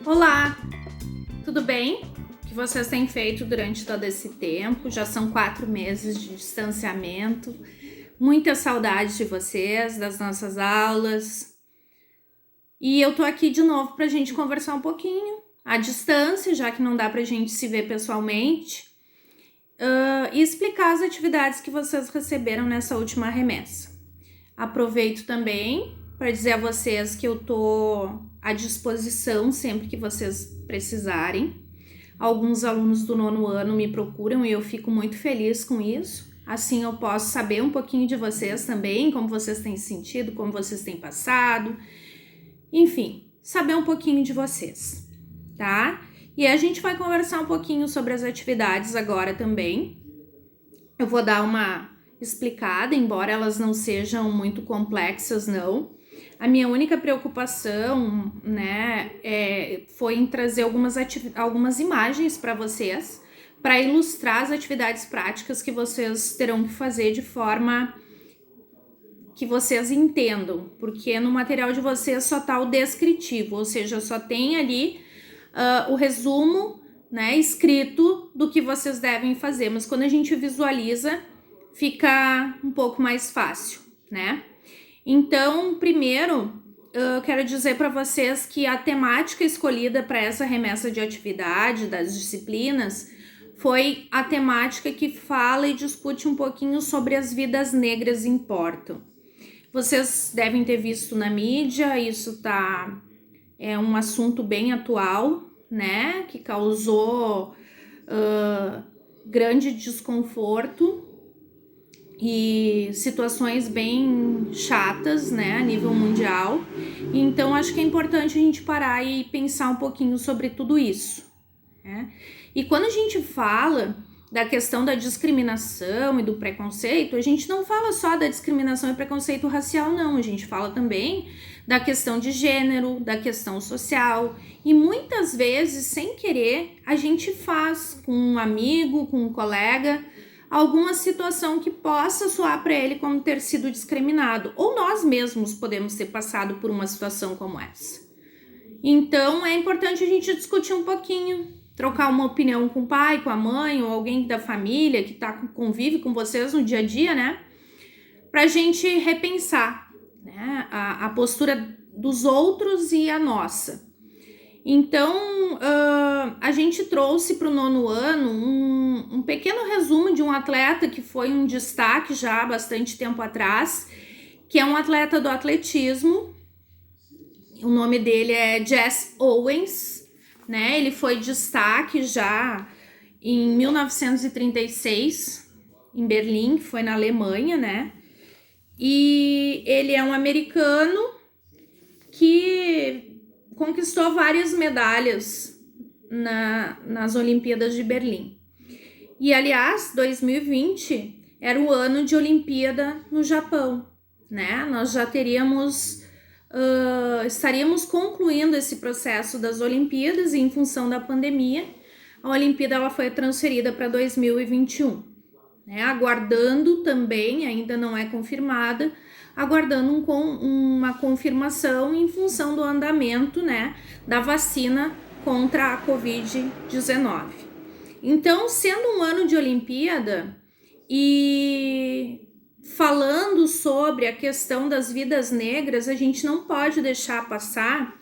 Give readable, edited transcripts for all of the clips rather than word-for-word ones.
Olá, tudo bem? O que vocês têm feito durante todo esse tempo? Já são 4 meses de distanciamento. Muita saudade de vocês, das nossas aulas. E eu tô aqui de novo pra gente conversar um pouquinho à distância, já que não dá pra gente se ver pessoalmente, e explicar as atividades que vocês receberam nessa última remessa. Aproveito também para dizer a vocês que eu tô à disposição sempre que vocês precisarem. Alguns alunos do 9º ano me procuram e eu fico muito feliz com isso. Assim eu posso saber um pouquinho de vocês também, como vocês têm se sentido, como vocês têm passado. Enfim, saber um pouquinho de vocês, tá? E a gente vai conversar um pouquinho sobre as atividades agora também. Eu vou dar uma explicada, embora elas não sejam muito complexas, não. A minha única preocupação, né, foi em trazer algumas imagens para vocês, para ilustrar as atividades práticas que vocês terão que fazer de forma que vocês entendam, porque no material de vocês só tá o descritivo, ou seja, só tem ali o resumo, né, escrito do que vocês devem fazer, mas quando a gente visualiza, fica um pouco mais fácil, né? Então, primeiro, eu quero dizer para vocês que a temática escolhida para essa remessa de atividade das disciplinas foi a temática que fala e discute um pouquinho sobre as vidas negras importam. Vocês devem ter visto na mídia, isso é um assunto bem atual, né, que causou grande desconforto e situações bem chatas, né, a nível mundial. Então, acho que é importante a gente parar e pensar um pouquinho sobre tudo isso, né? E quando a gente fala da questão da discriminação e do preconceito, a gente não fala só da discriminação e preconceito racial, não. A gente fala também da questão de gênero, da questão social. E muitas vezes, sem querer, a gente faz com um amigo, com um colega, alguma situação que possa soar para ele como ter sido discriminado. Ou nós mesmos podemos ter passado por uma situação como essa. Então, é importante a gente discutir um pouquinho, trocar uma opinião com o pai, com a mãe, ou alguém da família que convive com vocês no dia a dia, né? Pra gente repensar, né, a postura dos outros e a nossa. Então, a gente trouxe para o 9º ano um pequeno resumo de um atleta que foi um destaque já há bastante tempo atrás, que é um atleta do atletismo. O nome dele é Jesse Owens, né? Ele foi destaque já em 1936 em Berlim, que foi na Alemanha, né? E ele é um americano que conquistou várias medalhas nas Olimpíadas de Berlim. E, aliás, 2020 era o ano de Olimpíada no Japão, né? Nós já estaríamos concluindo esse processo das Olimpíadas e, em função da pandemia, a Olimpíada ela foi transferida para 2021, né? Aguardando também, ainda não é confirmada, aguardando uma confirmação em função do andamento, né, da vacina contra a Covid-19. Então, sendo um ano de Olimpíada e falando sobre a questão das vidas negras, a gente não pode deixar passar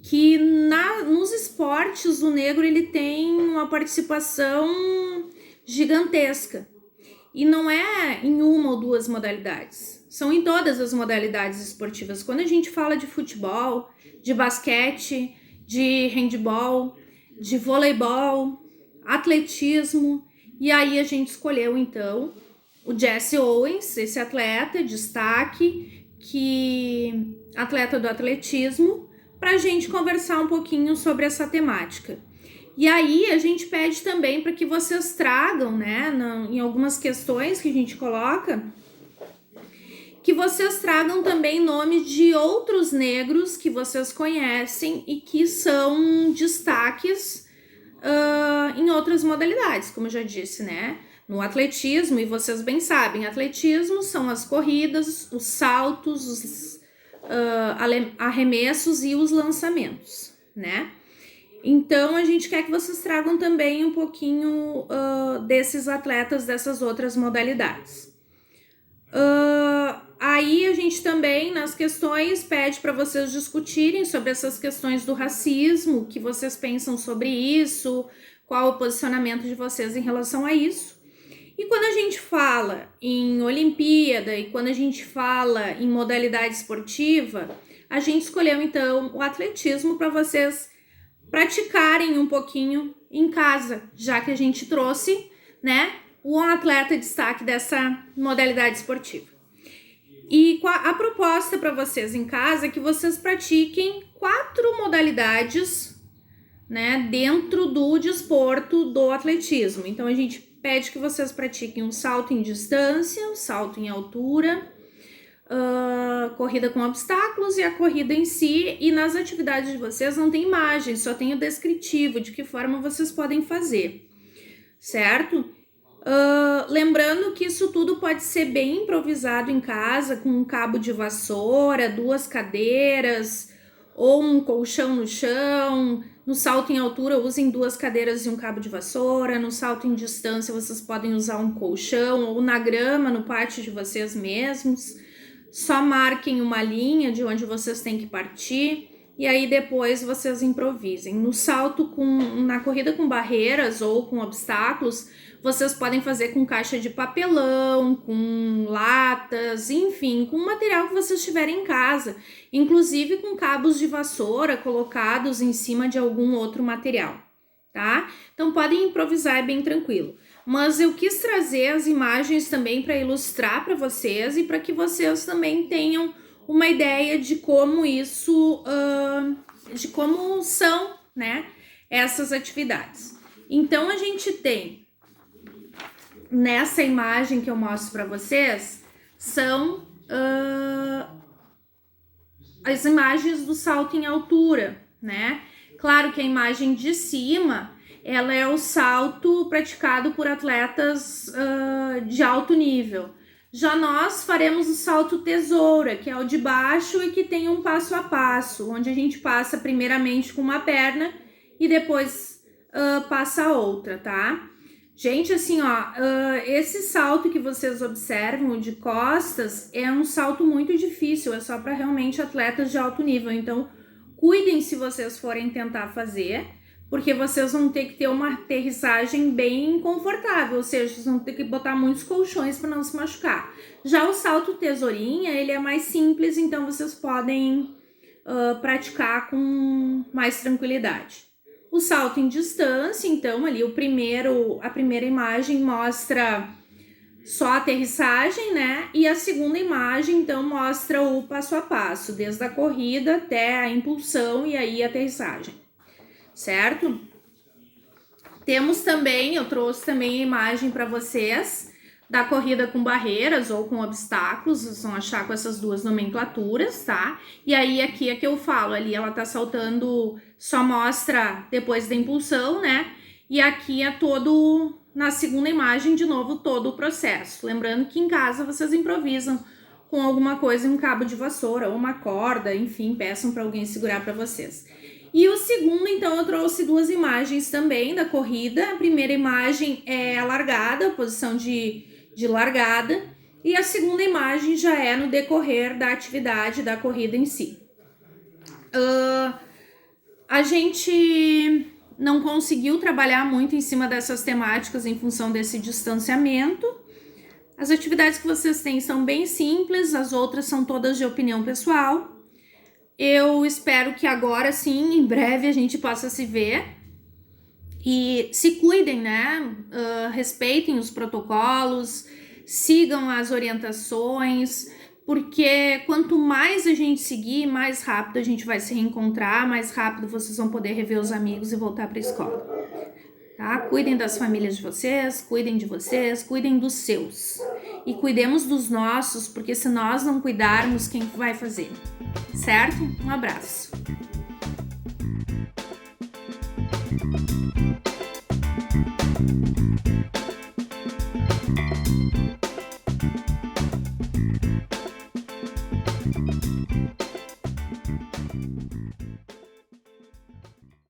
que nos esportes o negro ele tem uma participação gigantesca. E não é em uma ou duas modalidades, são em todas as modalidades esportivas. Quando a gente fala de futebol, de basquete, de handebol, de voleibol, atletismo, e aí a gente escolheu então o Jesse Owens, esse atleta, destaque, atleta do atletismo, para a gente conversar um pouquinho sobre essa temática. E aí a gente pede também para que vocês tragam, né, em algumas questões que a gente coloca, que vocês tragam também nomes de outros negros que vocês conhecem e que são destaques em outras modalidades, como eu já disse, né? No atletismo, e vocês bem sabem, atletismo são as corridas, os saltos, os arremessos e os lançamentos, né? Então, a gente quer que vocês tragam também um pouquinho desses atletas dessas outras modalidades. Aí a gente também, nas questões, pede para vocês discutirem sobre essas questões do racismo, o que vocês pensam sobre isso, qual o posicionamento de vocês em relação a isso. E quando a gente fala em Olimpíada e quando a gente fala em modalidade esportiva, a gente escolheu então o atletismo para vocês praticarem um pouquinho em casa, já que a gente trouxe, né, um atleta de destaque dessa modalidade esportiva. E a proposta para vocês em casa é que vocês pratiquem 4 modalidades, né, dentro do desporto do atletismo. Então a gente pede que vocês pratiquem um salto em distância, um salto em altura, corrida com obstáculos e a corrida em si. E nas atividades de vocês não tem imagem, só tem o descritivo de que forma vocês podem fazer, certo? Lembrando que isso tudo pode ser bem improvisado em casa, com um cabo de vassoura, 2 cadeiras ou um colchão no chão. No salto em altura, usem 2 cadeiras e um cabo de vassoura. No salto em distância, vocês podem usar um colchão ou na grama, no pátio de vocês mesmos. Só marquem uma linha de onde vocês têm que partir e aí depois vocês improvisem. No salto na corrida com barreiras ou com obstáculos, vocês podem fazer com caixa de papelão, com latas, enfim, com o material que vocês tiverem em casa, inclusive com cabos de vassoura colocados em cima de algum outro material, tá? Então podem improvisar, é bem tranquilo. Mas eu quis trazer as imagens também para ilustrar para vocês e para que vocês também tenham uma ideia de como isso, de como são, né, essas atividades. Então a gente tem nessa imagem que eu mostro para vocês são as imagens do salto em altura, né? Claro que a imagem de cima ela é o salto praticado por atletas de alto nível. Já nós faremos o salto tesoura, que é o de baixo e que tem um passo a passo, onde a gente passa primeiramente com uma perna e depois passa a outra, tá? Gente, assim, ó, esse salto que vocês observam de costas é um salto muito difícil, é só para realmente atletas de alto nível. Então, cuidem se vocês forem tentar fazer, porque vocês vão ter que ter uma aterrissagem bem confortável, ou seja, vocês vão ter que botar muitos colchões para não se machucar. Já o salto tesourinha, ele é mais simples, então vocês podem praticar com mais tranquilidade. O salto em distância, então, ali a primeira imagem mostra só a aterrissagem, né? E a segunda imagem, então, mostra o passo a passo, desde a corrida até a impulsão e aí a aterrissagem, certo? Temos também, eu trouxe também a imagem para vocês da corrida com barreiras ou com obstáculos, vocês vão achar com essas 2 nomenclaturas, tá? E aí aqui é que eu falo, ali ela tá saltando, só mostra depois da impulsão, né? E aqui é todo, na segunda imagem, de novo, todo o processo. Lembrando que em casa vocês improvisam com alguma coisa, um cabo de vassoura ou uma corda, enfim, peçam para alguém segurar para vocês. E o segundo, então, eu trouxe 2 imagens também da corrida. A primeira imagem é a largada, a posição de largada, e a segunda imagem já é no decorrer da atividade da corrida em si. A gente não conseguiu trabalhar muito em cima dessas temáticas em função desse distanciamento. As atividades que vocês têm são bem simples, as outras são todas de opinião pessoal. Eu espero que agora sim, em breve, a gente possa se ver. E se cuidem, né? Respeitem os protocolos, sigam as orientações, porque quanto mais a gente seguir, mais rápido a gente vai se reencontrar, mais rápido vocês vão poder rever os amigos e voltar para a escola. Tá? Cuidem das famílias de vocês, cuidem dos seus. E cuidemos dos nossos, porque se nós não cuidarmos, quem vai fazer? Certo? Um abraço.